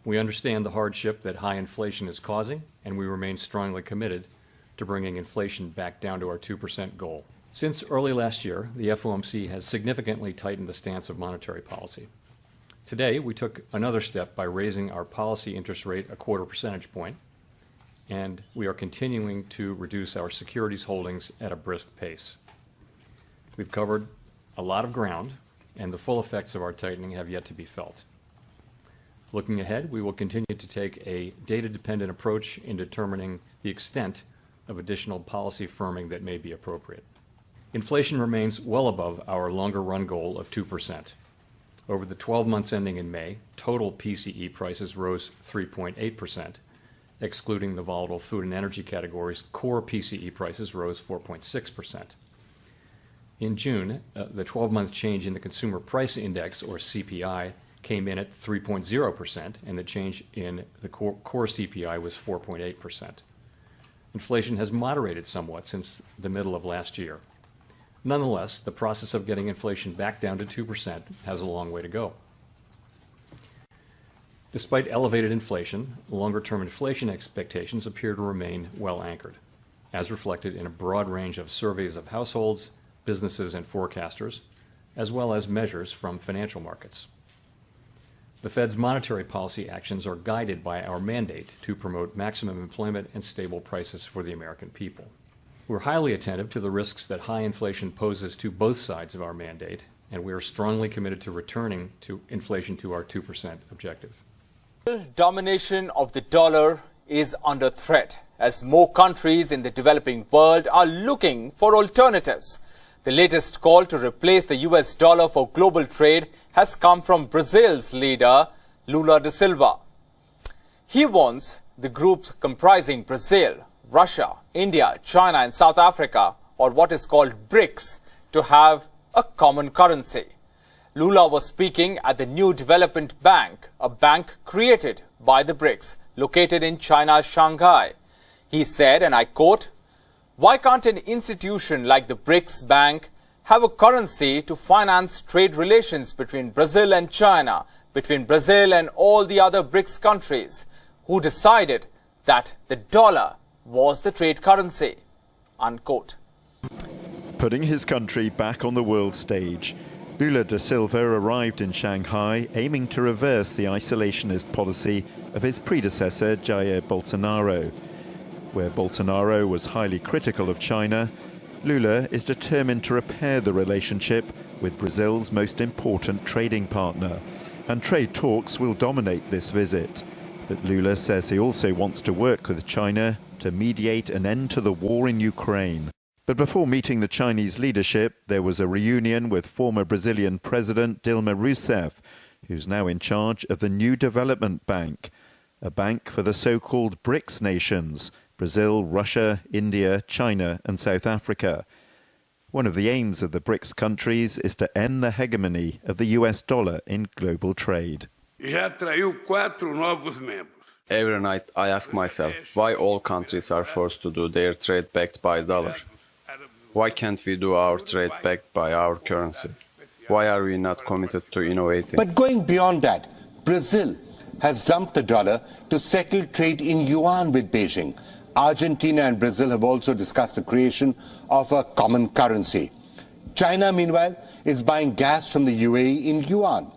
We understand the hardship that high inflation is causing, and we remain strongly committed to bringing inflation back down to our 2% goal. Since early last year, the FOMC has significantly tightened the stance of monetary policy. Today, we took another step by raising our policy interest rate a 0.25 percentage point, and we are continuing to reduce our securities holdings at a brisk pace. We've covered a lot of ground, and the full effects of our tightening have yet to be felt. Looking ahead, we will continue to take a data-dependent approach in determining the extent of additional policy firming that may be appropriate. Inflation remains well above our longer run goal of 2%. Over the 12 months ending in May, total PCE prices rose 3.8%. Excluding the volatile food and energy categories, core PCE prices rose 4.6%. In June, the 12-month change in the Consumer Price Index, or CPI, came in at 3.0%, and the change in the core CPI was 4.8%. Inflation has moderated somewhat since the middle of last year. Nonetheless, the process of getting inflation back down to 2% has a long way to go. Despite elevated inflation, longer-term inflation expectations appear to remain well anchored, as reflected in a broad range of surveys of households, businesses, and forecasters, as well as measures from financial markets. The Fed's monetary policy actions are guided by our mandate to promote maximum employment and stable prices for the American people. We're highly attentive to the risks that high inflation poses to both sides of our mandate, and we are strongly committed to returning to inflation to our 2% objective. Domination of the dollar is under threat as more countries in the developing world are looking for alternatives. The latest call to replace the US dollar for global trade has come from Brazil's leader, Lula da Silva. He wants the groups comprising Brazil, Russia, India, China and South Africa, or what is called BRICS, to have a common currency. Lula was speaking at the New Development Bank, a bank created by the BRICS, located in China's Shanghai. He said, and I quote, "Why can't an institution like the BRICS Bank have a currency to finance trade relations between Brazil and China, between Brazil and all the other BRICS countries, who decided that the dollar was the trade currency?" Unquote. Putting his country back on the world stage, Lula da Silva arrived in Shanghai aiming to reverse the isolationist policy of his predecessor Jair Bolsonaro. Where Bolsonaro was highly critical of China, Lula is determined to repair the relationship with Brazil's most important trading partner, and trade talks will dominate this visit. But Lula says he also wants to work with China to mediate an end to the war in Ukraine. But before meeting the Chinese leadership, there was a reunion with former Brazilian President Dilma Rousseff, who's now in charge of the New Development Bank, a bank for the so-called BRICS nations, Brazil, Russia, India, China and South Africa. One of the aims of the BRICS countries is to end the hegemony of the US dollar in global trade. Every night I ask myself why all countries are forced to do their trade backed by dollar. Why can't we do our trade backed by our currency? Why are we not committed to innovating? But going beyond that, Brazil has dumped the dollar to settle trade in yuan with Beijing. Argentina and Brazil have also discussed the creation of a common currency. China, meanwhile, is buying gas from the UAE in yuan.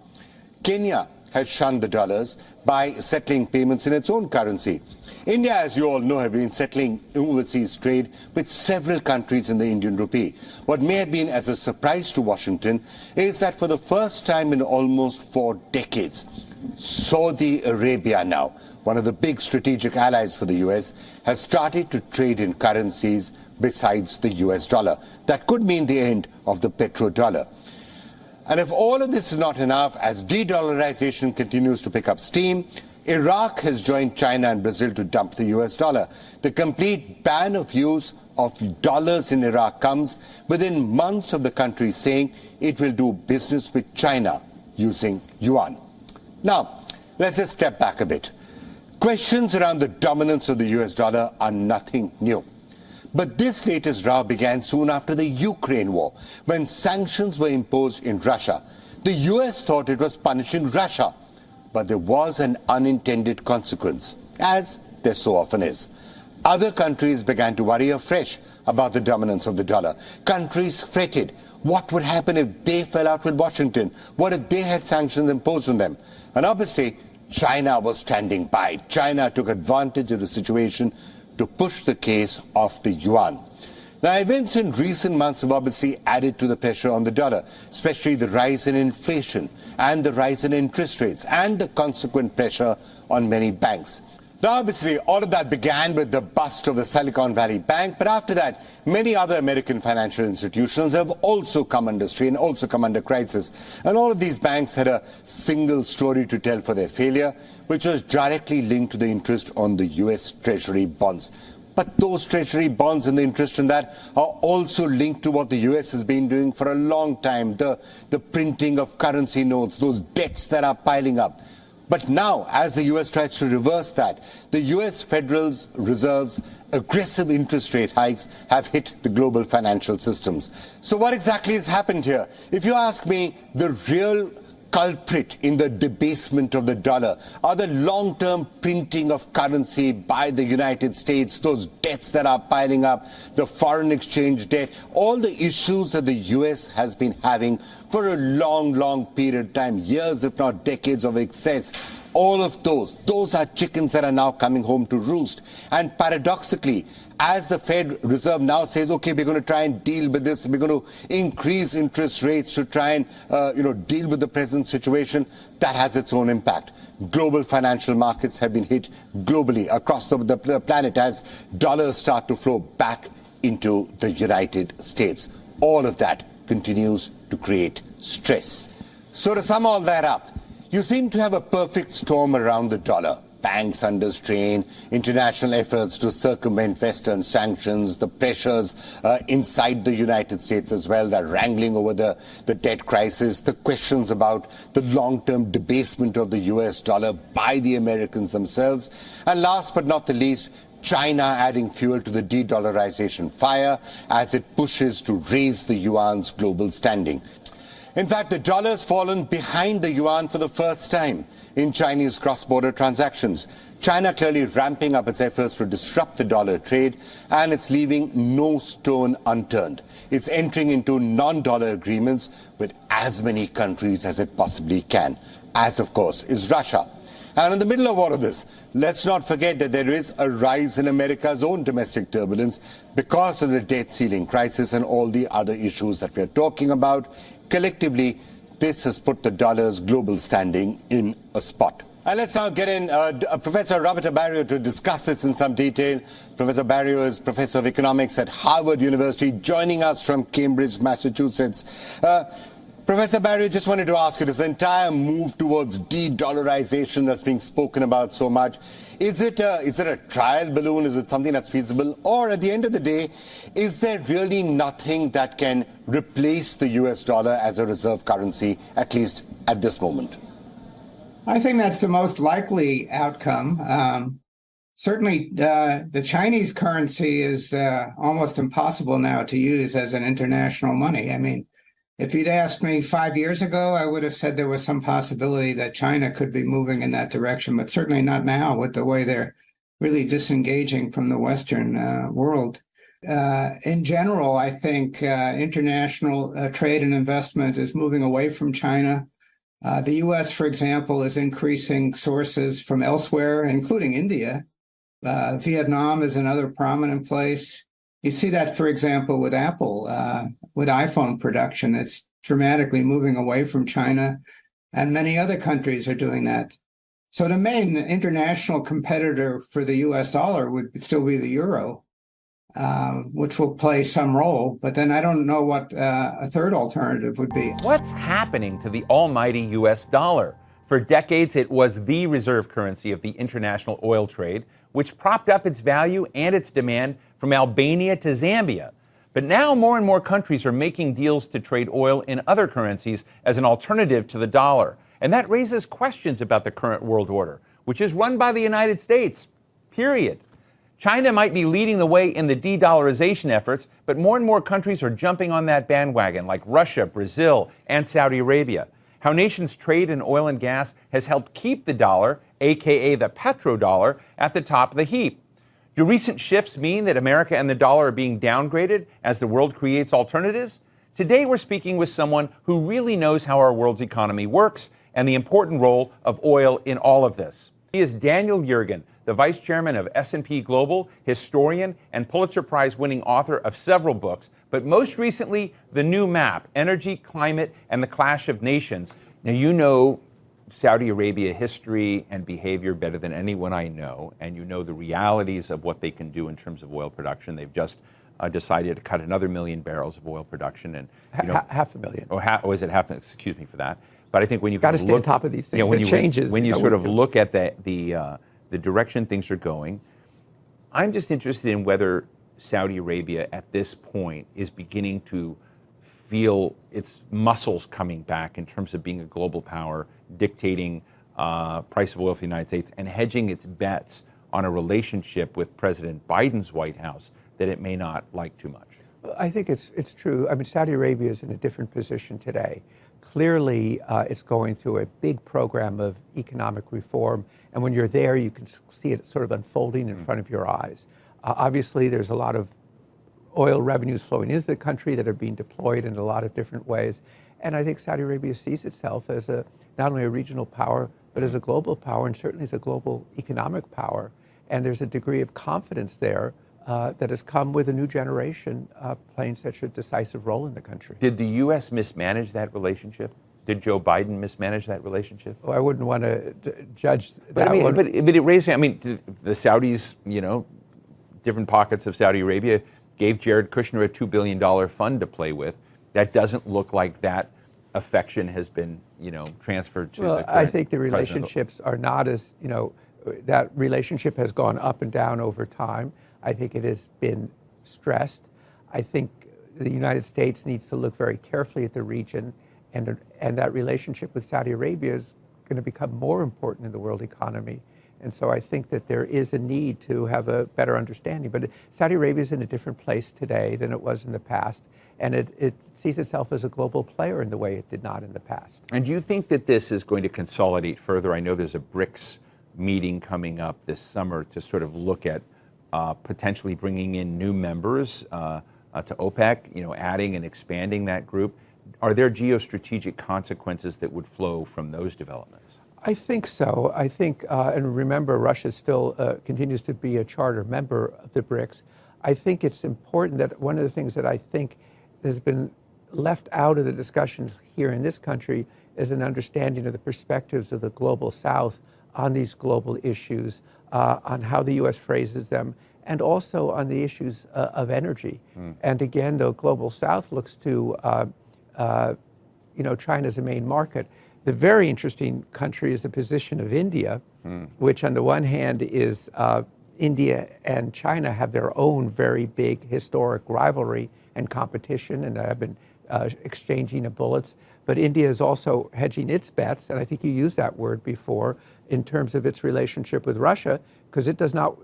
Kenya has shunned the dollars by settling payments in its own currency. India, as you all know, have been settling overseas trade with several countries in the Indian rupee. What may have been as a surprise to Washington is that for the first time in almost 4 decades, Saudi Arabia now, one of the big strategic allies for the US, has started to trade in currencies besides the US dollar. That could mean the end of the petrodollar. And if all of this is not enough, as de-dollarization continues to pick up steam, Iraq has joined China and Brazil to dump the US dollar. The complete ban of use of dollars in Iraq comes within months of the country saying it will do business with China using yuan. Now, let's just step back a bit. Questions around the dominance of the US dollar are nothing new. But this latest row began soon after the Ukraine war, when sanctions were imposed in Russia. The US thought it was punishing Russia. but there was an unintended consequence, as there so often is. Other countries began to worry afresh about the dominance of the dollar. Countries fretted. What would happen if they fell out with Washington? What if they had sanctions imposed on them? And obviously, China was standing by. China took advantage of the situation to push the case of the yuan. Now, events in recent months have obviously added to the pressure on the dollar, especially the rise in inflation and the rise in interest rates and the consequent pressure on many banks. Now, obviously, all of that began with the bust of the Silicon Valley Bank, but after that, many other American financial institutions have also come under strain, also come under crisis. And all of these banks had a single story to tell for their failure, which was directly linked to the interest on the US Treasury bonds. But those Treasury bonds and the interest in that are also linked to what the US has been doing for a long time, the printing of currency notes, those debts that are piling up. But now, as the US tries to reverse that, the US Federal Reserve's aggressive interest rate hikes have hit the global financial systems. So what exactly has happened here? If you ask me, the real culprit in the debasement of the dollar are the long-term printing of currency by the United States, those debts that are piling up, the foreign exchange debt, all the issues that the US has been having for a long period of time, years if not decades of excess. All of those are chickens that are now coming home to roost. And paradoxically, as the Fed Reserve now says, okay, we're going to try and deal with this, we're going to increase interest rates to try and deal with the present situation, that has its own impact. Global financial markets have been hit globally across the planet as dollars start to flow back into the United States. All of that continues to create stress. So to sum all that up, you seem to have a perfect storm around the dollar. Banks under strain, international efforts to circumvent Western sanctions, the pressures inside the United States as well, the wrangling over the debt crisis, the questions about the long-term debasement of the US dollar by the Americans themselves, and last but not the least, China adding fuel to the de-dollarization fire as it pushes to raise the yuan's global standing. In fact, the dollar has fallen behind the yuan for the first time in Chinese cross-border transactions. China clearly ramping up its efforts to disrupt the dollar trade, and it's leaving no stone unturned. It's entering into non-dollar agreements with as many countries as it possibly can, as of course is Russia. And in the middle of all of this, let's not forget that there is a rise in America's own domestic turbulence because of the debt ceiling crisis and all the other issues that we're talking about. Collectively, this has put the dollar's global standing in a spot. And let's now get in Professor Roberto Barrio to discuss this in some detail. Professor Barrio is Professor of Economics at Harvard University, joining us from Cambridge, Massachusetts. Professor Barrio, just wanted to ask you, this entire move towards de-dollarization that's being spoken about so much, is it a trial balloon? Is it something that's feasible? Or at the end of the day, is there really nothing that can replace the US dollar as a reserve currency, at least at this moment? I think that's the most likely outcome. Certainly, the Chinese currency is almost impossible now to use as an international money. I mean, if you'd asked me 5 years ago, I would have said there was some possibility that China could be moving in that direction, but certainly not now with the way they're really disengaging from the Western world. In general, I think international trade and investment is moving away from China. The U.S., for example, is increasing sources from elsewhere, including India. Vietnam is another prominent place. You see that, for example, with Apple, with iPhone production. It's dramatically moving away from China, and many other countries are doing that. So the main international competitor for the US dollar would still be the euro, which will play some role. But then I don't know what a third alternative would be. What's happening to the almighty US dollar? For decades, it was the reserve currency of the international oil trade, which propped up its value and its demand from Albania to Zambia. But now more and more countries are making deals to trade oil in other currencies as an alternative to the dollar. And that raises questions about the current world order, which is run by the United States, period. China might be leading the way in the de-dollarization efforts, but more and more countries are jumping on that bandwagon, like Russia, Brazil, and Saudi Arabia. how nations' trade in oil and gas has helped keep the dollar, aka the petrodollar, at the top of the heap. Do recent shifts mean that America and the dollar are being downgraded as the world creates alternatives? Today we're speaking with someone who really knows how our world's economy works and the important role of oil in all of this. He is Daniel Yergin, the vice chairman of S&P Global, historian, and Pulitzer Prize-winning author of several books, but most recently, The New Map, Energy, Climate, and the Clash of Nations. Now, you know Saudi Arabia history and behavior better than anyone I know, and you know the realities of what they can do in terms of oil production. They've just decided to cut another 1 million barrels of oil production, and half a million. Or is it half? Excuse me for that. But I think when you got to stay on top of these things, when it changes. When you sort of look at the direction things are going, I'm just interested in whether Saudi Arabia at this point is beginning to feel its muscles coming back in terms of being a global power, dictating price of oil for the United States, and hedging its bets on a relationship with President Biden's White House that it may not like too much. I think it's true. I mean, Saudi Arabia is in a different position today. Clearly, it's going through a big program of economic reform, and when you're there, you can see it sort of unfolding in front of your eyes. Obviously, there's a lot of oil revenues flowing into the country that are being deployed in a lot of different ways, and I think Saudi Arabia sees itself as not only a regional power, but as a global power, and certainly as a global economic power. And there's a degree of confidence there that has come with a new generation playing such a decisive role in the country. Did the U.S. mismanage that relationship? Did Joe Biden mismanage that relationship? Well, I wouldn't want to judge that. But it raised, the Saudis, different pockets of Saudi Arabia gave Jared Kushner a $2 billion fund to play with. That doesn't look like that affection has been, transferred to the current I think the relationships are not as, that relationship has gone up and down over time. I think it has been stressed. I think the United States needs to look very carefully at the region, and that relationship with Saudi Arabia is going to become more important in the world economy. And so I think that there is a need to have a better understanding. But Saudi Arabia is in a different place today than it was in the past, and it sees itself as a global player in the way it did not in the past. And do you think that this is going to consolidate further? I know there's a BRICS meeting coming up this summer to sort of look at potentially bringing in new members to OPEC, adding and expanding that group. Are there geostrategic consequences that would flow from those developments? I think so. I think, and remember, Russia still continues to be a charter member of the BRICS. I think it's important that one of the things that I think has been left out of the discussions here in this country is an understanding of the perspectives of the global South on these global issues, on how the U.S. phrases them, and also on the issues of energy. And again, the global South looks to China as a main market. The very interesting country is the position of India, which on the one hand is India and China have their own very big historic rivalry and competition, and have been exchanging bullets. But India is also hedging its bets, and I think you used that word before, in terms of its relationship with Russia, because it does not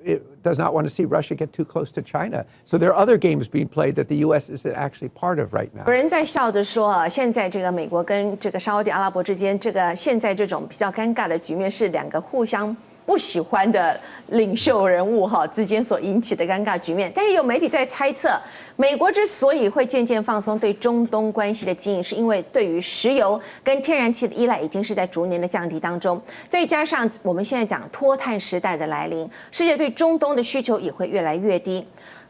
want to see Russia get too close to China. So there are other games being played that the U.S. is actually part of right now. 有人在笑着说啊，现在这个美国跟这个沙特阿拉伯之间，这个现在这种比较尴尬的局面是两个互相不喜欢的领袖人物之间所引起的尴尬局面。但是有媒体在猜测，美国之所以会渐渐放松对中东关系的经营，是因为对于石油跟天然气的依赖已经是在逐年的降低当中，再加上我们现在讲脱碳时代的来临，世界对中东的需求也会越来越低。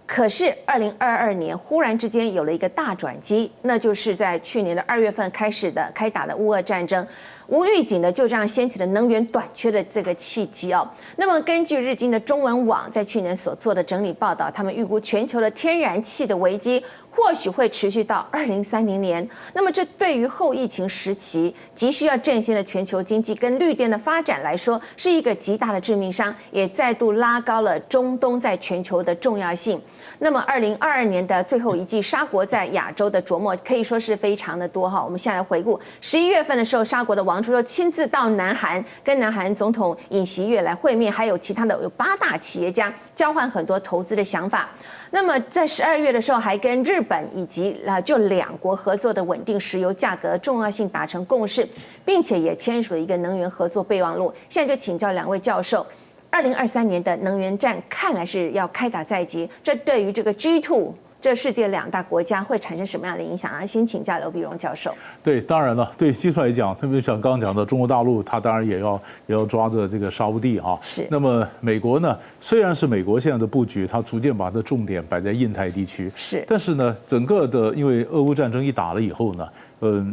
可是2022年忽然之间有了一个大转机，那就是在去年的2月份开打的乌俄战争，无预警的就这样掀起了能源短缺的这个契机哦。那么根据日经的中文网在去年所做的整理报道，他们预估全球的天然气的危机或许会持续到2030年。那么这对于后疫情时期急需要振兴的全球经济跟绿电的发展来说，是一个极大的致命伤，也再度拉高了中东在全球的重要性。那么2022年的最后一季，沙国在亚洲的琢磨可以说是非常的多哈。我们现在来回顾11月份的时候，沙国的王储又亲自到南韩，跟南韩总统尹锡悦来会面，还有其他的有8大企业家交换很多投资的想法。那么在12月的时候，还跟日本以及就两国合作的稳定石油价格重要性达成共识，并且也签署了一个能源合作备忘录。现在就请教两位教授，2023年的能源战看来是要开打在即，这对于这个 G2。这世界2大国家会产生什么样的影响啊？先请教刘碧荣教授。对，当然了，对G2来讲，特别像刚刚讲的中国大陆，它当然也要抓着这个沙烏地啊。是。那么美国呢，虽然是美国现在的布局，它逐渐把它的重点摆在印太地区。是。但是呢，整个的因为俄乌战争一打了以后呢。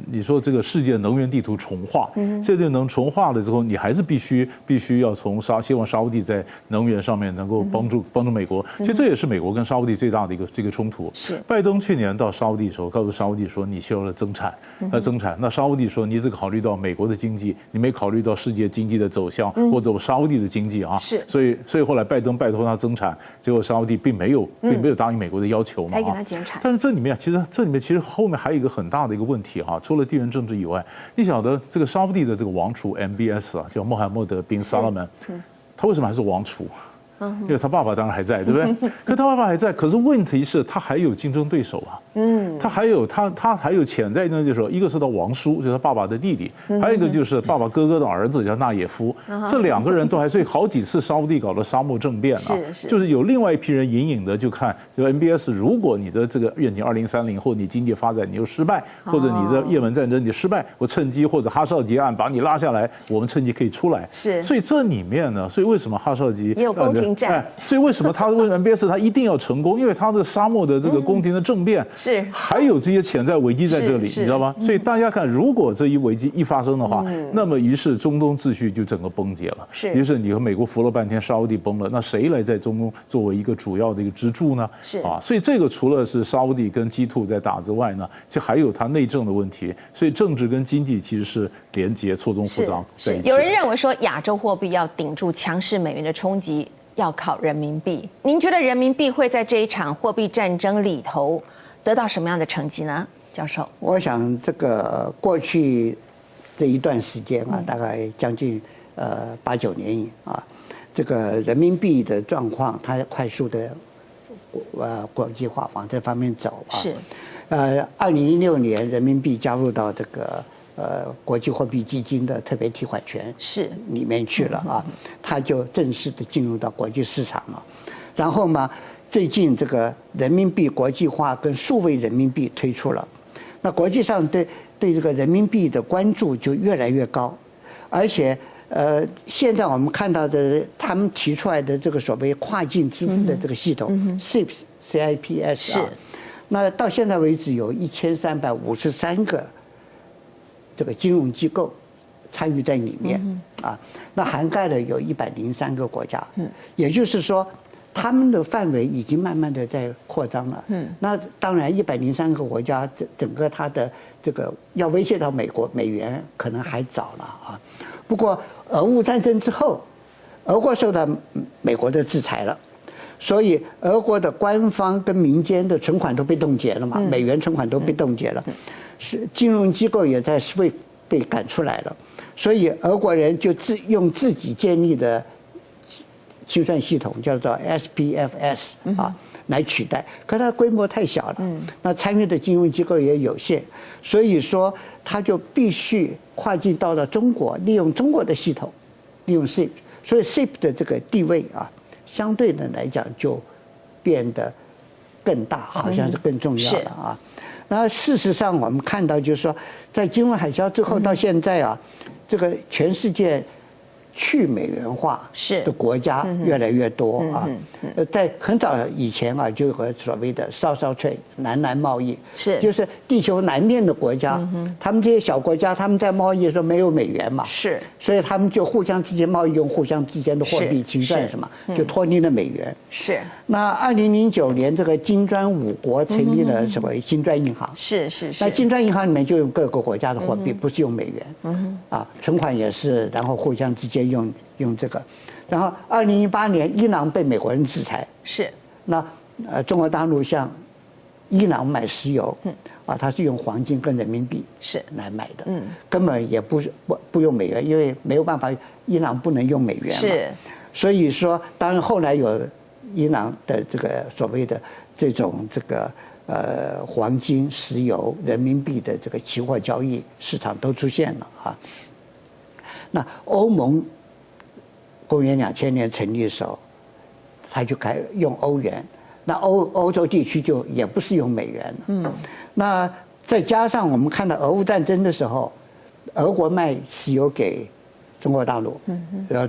你说这个世界能源地图重画，世界能重画了之后，你还是必须要从希望沙烏地在能源上面能够帮助美国。其实这也是美国跟沙烏地最大的这个冲突。是。拜登去年到沙烏地的时候，告诉沙烏地说你需要了增产，那沙烏地说你只考虑到美国的经济，你没考虑到世界经济的走向，或者沙烏地的经济啊。是。所以后来拜登拜托他增产，结果沙烏地并没有答应美国的要求嘛。还给他减产。但是这里面其实后面还有一个很大的一个问题哈，除了地缘政治以外，你晓得这个沙烏地的这个王储 MBS 啊，叫穆罕默德·宾·萨勒曼，他为什么还是王储？因为他爸爸当然还在，对不对？可他爸爸还在，可是问题是他还有竞争对手啊。他还有潜在的对手，一个是他王叔，就是他爸爸的弟弟，还有一个就是爸爸哥哥的儿子叫纳耶夫。这2个人都还，所以好几次沙烏地搞了沙漠政变啊，就是有另外一批人隐隐的就看，就 MBS， 如果你的这个愿景2030或你经济发展你又失败，或者你的也门战争你失败，我趁机或者哈绍吉案把你拉下来，我们趁机可以出来。是，所以这里面呢，所以为什么哈绍吉也有宫廷战？所以为什么为 MBS 他一定要成功？因为他的沙漠的这个宫廷的政变是还有这些潜在危机在这里，你知道吗？所以大家看，如果这一危机一发生的话，那么于是中东秩序就整个崩解了。是，于是你和美国扶了半天，沙烏地崩了，那谁来在中东作为一个主要的一个支柱呢？是啊，所以这个除了是沙烏地跟G2在打之外呢，其实还有它内政的问题。所以政治跟经济其实是连结、错综复杂在一起。有人认为说，亚洲货币要顶住强势美元的冲击，要靠人民币。您觉得人民币会在这一场货币战争里头得到什么样的成绩呢，教授？我想这个过去这一段时间啊，大概将近8、9年啊，这个人民币的状况，它快速的国际化往这方面走啊。是。2016年人民币加入到这个国际货币基金的特别提款权是里面去了啊，它就正式的进入到国际市场了。然后嘛，最近这个人民币国际化跟数位人民币推出了，那国际上对这个人民币的关注就越来越高，而且现在我们看到的他们提出来的这个所谓跨境支付的这个系统CIPS 啊，那到现在为止有1353个这个金融机构参与在里面啊，那涵盖了有103个国家，也就是说，他们的范围已经慢慢的在扩张了。那当然103个国家，整个它的这个要威胁到美元可能还早了啊。不过俄乌战争之后，俄国受到美国的制裁了，所以俄国的官方跟民间的存款都被冻结了嘛，美元存款都被冻结了。是金融机构也在SWIFT被赶出来了，所以俄国人就用自己建立的清算系统叫做 SPFS 啊来取代，可它规模太小了，那参与的金融机构也有限，所以说它就必须跨境到了中国，利用中国的系统，利用 SIP， 所以 SIP 的这个地位啊，相对的来讲就变得更大，好像是更重要了啊。那事实上，我们看到就是说，在金融海啸之后到现在啊，这个全世界去美元化的国家越来越多啊。在很早以前啊，就有所谓的 South-South Trade 南贸易，就是地球南面的国家，他们这些小国家，他们在贸易的时候没有美元嘛，所以他们就互相之间贸易用互相之间的货币清算什么，就脱离了美元。那2009年这个金砖5国成立了什么金砖银行，那金砖银行里面就用各个国家的货币，不是用美元，啊，存款也是，然后互相之间用这个。然后2018年伊朗被美国人制裁，那中国大陆向伊朗买石油，啊，它是用黄金跟人民币来买的，根本也不用美元，因为没有办法，伊朗不能用美元嘛，所以说，当然后来有伊朗的这个所谓的这种黄金、石油、人民币的这个期货交易市场都出现了啊。那欧盟公元2000年成立的时候，他就开用欧元，那欧洲地区就也不是用美元了。那再加上我们看到俄乌战争的时候，俄国卖石油给中国大陆，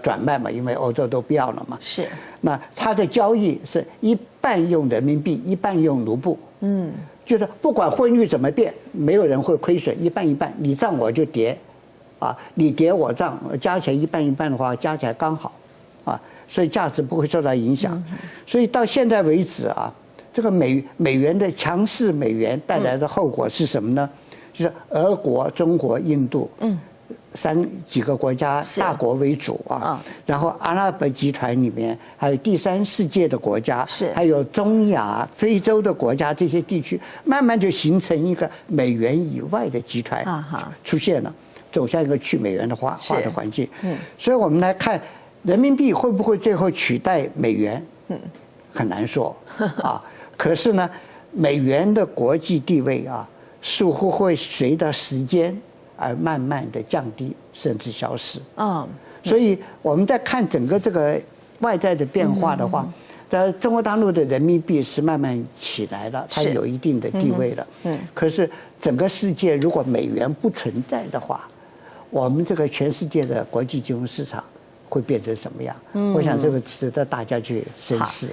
转卖嘛，因为欧洲都不要了嘛。是。那它的交易是一半用人民币，一半用卢布。就是不管汇率怎么变，没有人会亏损，一半一半，你涨我就跌，啊，你跌我涨，加起来一半一半的话，加起来刚好，啊，所以价值不会受到影响。所以到现在为止啊，这个美元的强势美元带来的后果是什么呢？就是俄国、中国、印度，几个国家大国为主啊，然后阿拉伯集团里面还有第三世界的国家，还有中亚、非洲的国家，这些地区慢慢就形成一个美元以外的集团出现了，走向一个去美元的化的环境。所以我们来看人民币会不会最后取代美元，很难说啊。可是呢，美元的国际地位啊，似乎会随着时间而慢慢的降低，甚至消失。所以我们在看整个这个外在的变化的话，在中国大陆的人民币是慢慢起来了，它有一定的地位了。可是整个世界如果美元不存在的话，我们这个全世界的国际金融市场会变成什么样？我想这个值得大家去深思。